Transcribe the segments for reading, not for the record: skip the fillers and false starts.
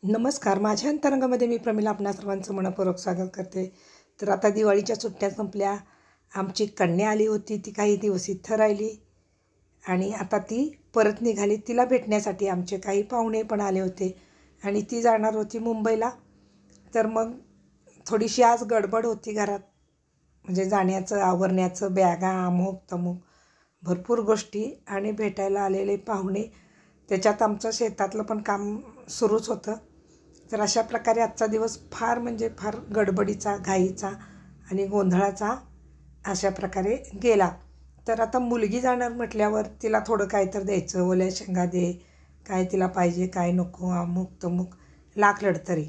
नमस्कार. माझ्या अंतरंगामध्ये मी प्रमिला आपणा सर्वांचं मनपूर्वक स्वागत करते. तर आता दिवाळीच्या सुट्ट्या संपल्या. आमची कन्या आली होती, ती काही दिवस इथं राहिली आणि आता ती परत निघाली. तिला भेटण्यासाठी आमचे काही पाहुणे पण आले होते आणि ती जाणार होती मुंबईला. तर मग थोडीशी आज गडबड होती घरात, म्हणजे जाण्याचं, आवरण्याचं, बॅगा, अमुक तमुक भरपूर गोष्टी आणि भेटायला आलेले पाहुणे. त्याच्यात आमचं शेतातलं पण काम सुरूच होतं. तर अशा प्रकारे आजचा दिवस फार म्हणजे फार गडबडीचा, घाईचा आणि गोंधळाचा अशा प्रकारे गेला. तर आता मुलगी जाणार म्हटल्यावर तिला थोडं काय तर द्यायचं, ओल्या शेंगा दे, काय तिला पाहिजे, काय नको, अमुक तमुक लाख लढतरी.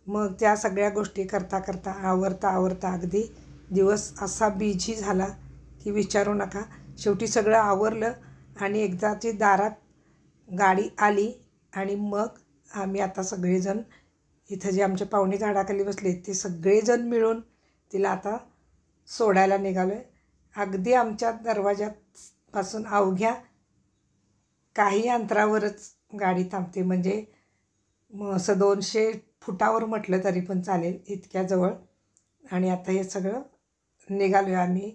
मग त्या सगळ्या गोष्टी करता करता आवरता अगदी दिवस असा बिझी झाला की विचारू नका. शेवटी सगळं आवरलं आणि एकदाची दारात गाडी आली आणि मग आम्ही आता सगळेजण इथं जे आमचे पाहुणे झाडाखाली बसले ते सगळेजण मिळून तिला आता सोडायला निघालो आहे. अगदी आमच्या दरवाजापासून अवघ्या काही अंतरावरच गाडी थांबते, म्हणजे असं 200 फुटावर म्हटलं तरी पण चालेल, इतक्या जवळ. आणि आता हे सगळं निघालो आहे आम्ही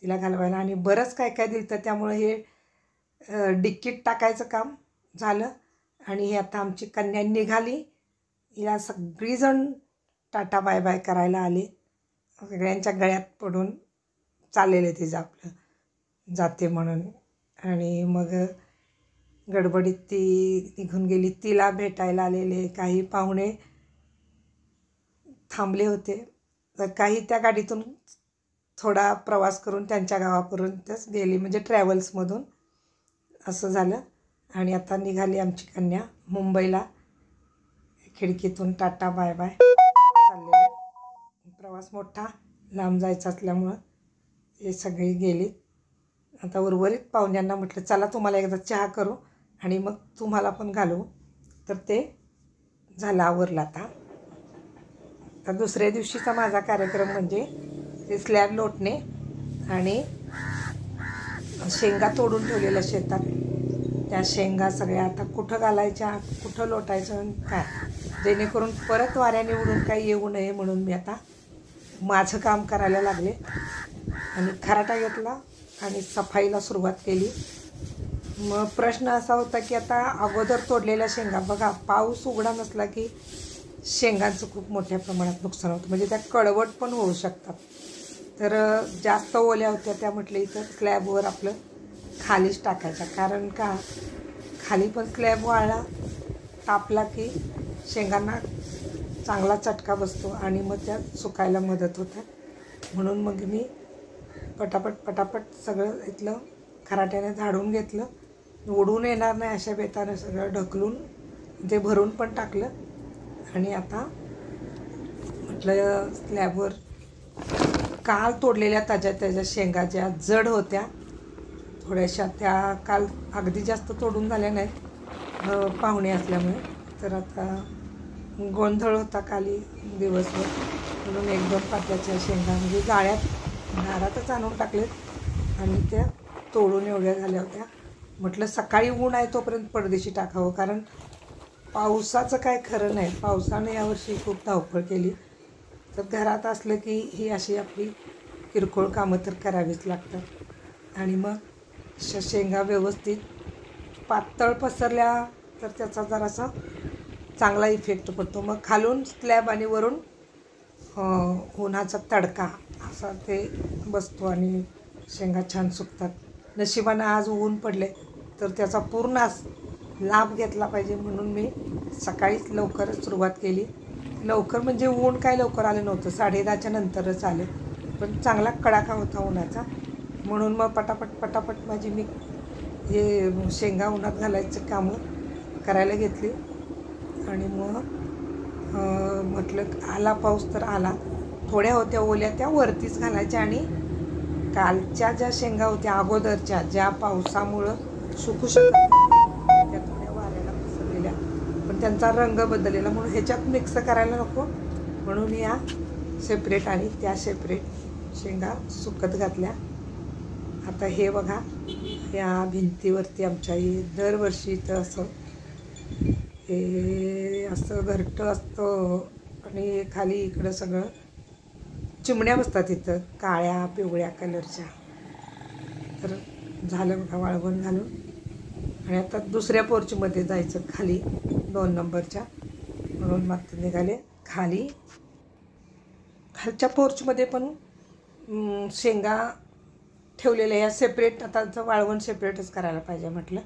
तिला घालवायला आणि बरंच काय काय दिलं, तर त्यामुळे हे डिक्कीट टाकायचं काम झालं. आणि हे आता आमची कन्या निघाली. हिला सगळीजण टाटा बाय बाय करायला आले, सगळ्यांच्या गळ्यात पडून चाललेलं तिचं आपलं जाते म्हणून. आणि मग गडबडीत ती निघून गेली. तिला भेटायला आलेले काही पाहुणे थांबले होते, तर काही त्या गाडीतून थोडा प्रवास करून त्यांच्या गावापर्यंतच गेली, म्हणजे ट्रॅव्हल्समधून असं झालं. आणि आता निघाली आमची कन्या मुंबईला. खिडकीतून टाटा बाय बाय चाललेलं. प्रवास मोठा लांब जायचा असल्यामुळं हे सगळे गेली. आता उर्वरित पाहुण्यांना म्हटलं चला तुम्हाला एकदा चहा करू आणि मग तुम्हाला पण घालू. तर ते झालं, आवरलं. आता दुसऱ्या दिवशीचा माझा कार्यक्रम म्हणजे ते स्लॅब लोटणे आणि शेंगा तोडून ठेवलेल्या शेतात, त्या शेंगा सगळ्या आता कुठं घालायच्या, कुठं लोटायचं काय, जेणेकरून परत वाऱ्याने उडून काही येऊ नये म्हणून मी आता माझं काम करायला लागले. आणि खराटा घेतला आणि सफाईला सुरुवात केली. मग प्रश्न असा होता की आता अगोदर तोडलेल्या शेंगा, बघा पाऊस उघडा नसला की शेंगांचं खूप मोठ्या प्रमाणात नुकसान होतं, म्हणजे त्या कडवट पण होऊ शकतात. तर जास्त ओल्या होत्या त्या म्हटलं इथं स्लॅबवर आपलं खालीच टाकायचा, कारण का खाली पण स्लॅब वाळला तापला की शेंगांना चांगला चटका बसतो आणि मग त्या सुकायला मदत होते. म्हणून मग मी पटापट सगळं इथलं खराट्याने झाडून घेतलं. उडून येणार नाही अशा बेतानं सगळं ढकलून ते भरून पण टाकलं. आणि आता म्हटलं स्लॅबवर काल तोडलेल्या ताज्या शेंगा ज्या जड होत्या थोड्याशा, त्या काल अगदी जास्त तोडून झाल्या नाहीत पाहुणे असल्यामुळे. तर आता गोंधळ होता काली दिवसभर, म्हणून 1-2 पात्याच्या शेंगा म्हणजे जाळ्यात दारातच आणून टाकलेत आणि त्या तोडून एवढ्या झाल्या होत्या. म्हटलं सकाळी ऊन आहे तोपर्यंत परदेशी टाकावं, कारण पावसाचं काय खरं नाही. पावसानं यावर्षी खूप धावपळ केली. तर घरात असलं की ही अशी आपली किरकोळ कामं तर करावीच लागतात. आणि मग शेंगा व्यवस्थित पातळ पसरल्या तर त्याचा जरासा चांगला इफेक्ट पडतो. मग खालून स्लॅब आणि वरून उन्हाचा तडका असा ते बसतो आणि शेंगा छान सुकतात. नशिबानं आज ऊन पडले तर त्याचा पूर्ण लाभ घेतला पाहिजे, म्हणून मी सकाळीच लवकरच सुरुवात केली. लवकर म्हणजे ऊन काय लवकर आलं नव्हतं, 10:30च्या नंतरच आले, पण चांगला कडाका होता उन्हाचा. म्हणून मग पटापट माझी मी हे शेंगा उन्हात घालायचं कामं करायला घेतली. आणि मग म्हटलं आला पाऊस तर आला, थोड्या होत्या ओल्या त्या वरतीच घालायच्या. आणि कालच्या ज्या शेंगा होत्या अगोदरच्या, ज्या पावसामुळं सुकू शकत नव्हत्या, त्या थोड्या वाऱ्याला पसरलेल्या, पण त्यांचा रंग बदललेला, म्हणून ह्याच्यात मिक्स करायला नको म्हणून या सेपरेट आणि त्या सेपरेट शेंगा सुकत घातल्या. आता हे बघा, या भिंतीवरती आमच्या दरवर्षी इथं असं हे असं घरटं असतं आणि खाली इकडं सगळं चिमण्या बसतात इथं काळ्या पिवळ्या कलरच्या. तर झालं बघा वाळवण घालून. आणि आता दुसऱ्या पोर्चमध्ये जायचं खाली 2 नंबरच्या, म्हणून मग निघाले खाली. खालच्या पोर्चमध्ये पण शेंगा ठेवलेल्या ह्या सेपरेट. आता वाळवण सेपरेटच करायला पाहिजे म्हटलं,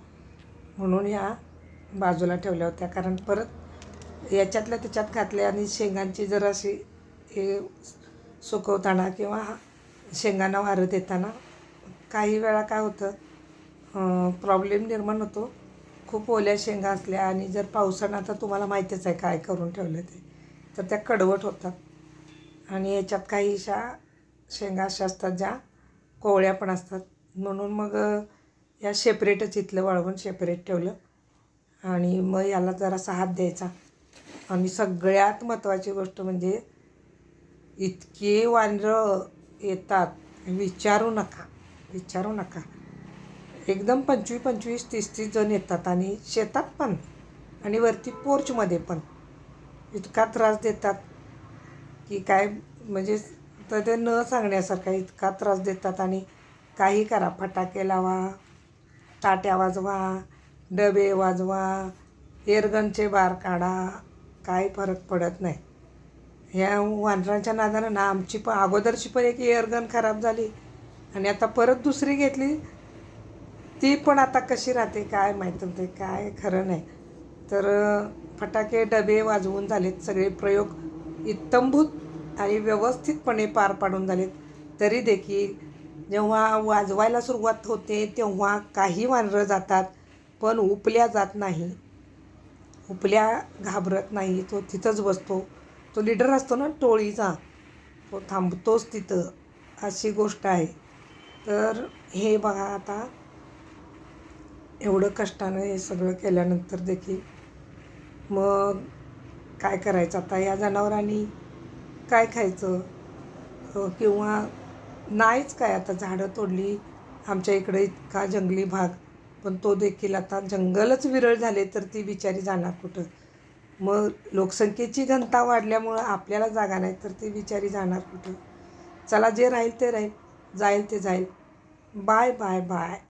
म्हणून ह्या बाजूला ठेवल्या होत्या. कारण परत याच्यातल्या त्याच्यात घातल्या आणि शेंगांची जराशी हे सुकवताना किंवा शेंगांना वारं देताना काही वेळा काय होतं, प्रॉब्लेम निर्माण होतो. खूप ओल्या शेंगा असल्या आणि जर पावसानं, आता तुम्हाला माहितीच आहे काय करून ठेवलं ते, तर त्या कडवट होतात. आणि याच्यात काहीशा शेंगा अशा असतात ज्या कोवळ्या पण असतात. म्हणून मग या सेपरेटच इथलं वाळवण सेपरेट ठेवलं. आणि मग याला जरासा हात द्यायचा. आणि सगळ्यात महत्त्वाची गोष्ट म्हणजे इतके वानरं येतात, विचारू नका. एकदम 25-25, 30-30 जण येतात. आणि शेतात पण आणि वरती पोर्चमध्ये पण इतका त्रास देतात की काय, म्हणजे तर ते न सांगण्यासारखा इतका त्रास देतात. आणि काही करा, फटाके लावा, ताट्या वाजवा, डबे वाजवा, एअरगनचे बार काढा, काही फरक पडत नाही. ह्या वानरांच्या नादानं ना आमची पण अगोदरची पण एक एअरगन खराब झाली आणि आता परत दुसरी घेतली, ती पण आता कशी राहते काय माहीत, ते काय खरं नाही. तर फटाके डबे वाजवून झालेत, सगळे प्रयोग इत्तंभूत आणि व्यवस्थितपणे पार पाडून झालेत. तरी देखील जेव्हा वाजवायला सुरुवात होते तेव्हा काही वानरं जातात, पण उपल्या जात नाही. उपल्या घाबरत नाही, तो तिथंच बसतो. तो लीडर असतो ना टोळीचा, तो थांबतोच तिथं, अशी गोष्ट आहे. तर हे बघा, आता एवढं कष्टानं हे सगळं केल्यानंतर देखील मग काय करायचं आता. या जनावरांनी काय खायचं, किंवा नाहीच काय. आता झाडं तोडली, आमच्या इकडे इतका जंगली भाग, पण तो देखील आता जंगलच विरळ झाले, तर ती बिचारी जाणार कुठं. मग लोकसंख्येची घनता वाढल्यामुळं आपल्याला जागा नाही, तर ती बिचारी जाणार कुठं. चला, जे राहील ते राहील, जाईल ते जाईल. Bye bye bye.